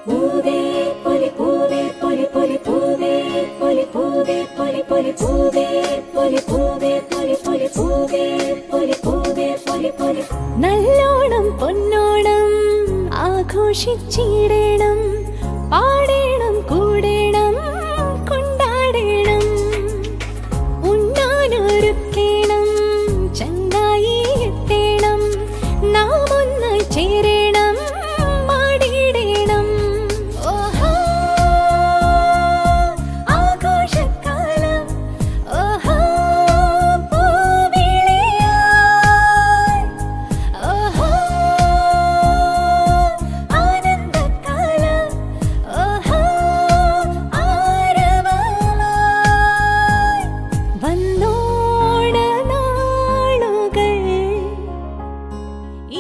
പൂവേ പൊലി പൂവേ പൊലി പൊലി പൂവേ പൊലി പൂവേ പൊലി പൊലി പൂവേ പൊലി പൂവേ പൊലി പൊലി പൂവേ പൊലി പൂവേ പൊലി പൊലി. നല്ലോണം പൊന്നോണം ആഘോഷിച്ചിടണം, പാടേണം, കൂടേണം, കൊണ്ടാടേണം, ഉണ്ണാനൊരുക്കേണം, ചങ്ങായി എത്തേണം, നാം ഒന്നായി ചേരേണം, മാടിയിടേണം. ഓഹോ ആഘോഷക്കാലം, ഓഹോ പൂവിളിയായി, ഓഹോ ആനന്ദക്കാലം, ഓഹോ ആരവമായി. വന്നോണ നാളുകൾ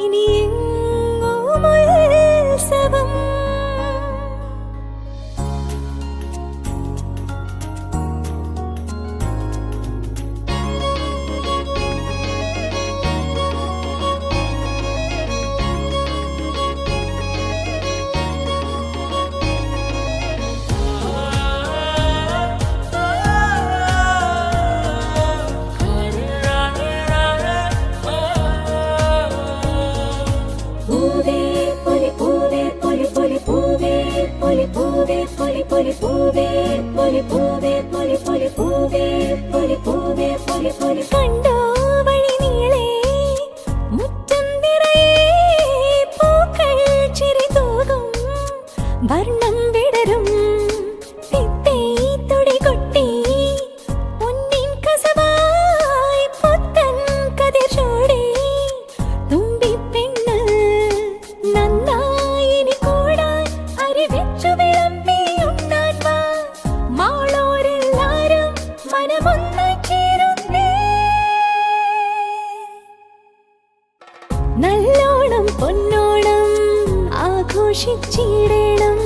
ഇനി എങ്ങും ഉത്സവം. പൂവേ പൊലി പൂവേ പൊലി പൊലി പൂവേ പൊലി പൂവേ പൊലി പൊലി പൂവേ പൊലി പൂവേ പൊലി പൊലി പൂവേ പൊലി പൂവേ പൊലി പൊലി. കണ്ടോ വഴി നീളെ മുറ്റം നിറയെ പൂക്കൾ ചിരി തൂകും, വർണ്ണം വിടരും തൊടി കൊട്ടി, പൊന്നിൻ കസവായി പുത്തൻ കതിർ ചൂടി, തുമ്പിപ്പെണ്ണ് നന്നായിനി കൂടാൻ അരിവെച്ചു വിളമ്പിയുണ്ണാൻ വാ. മാളോരെല്ലാരും മനമൊന്നായി ചേരുന്നേ. നല്ലോണം പൊന്നോണം ആഘോഷിച്ചിടണം,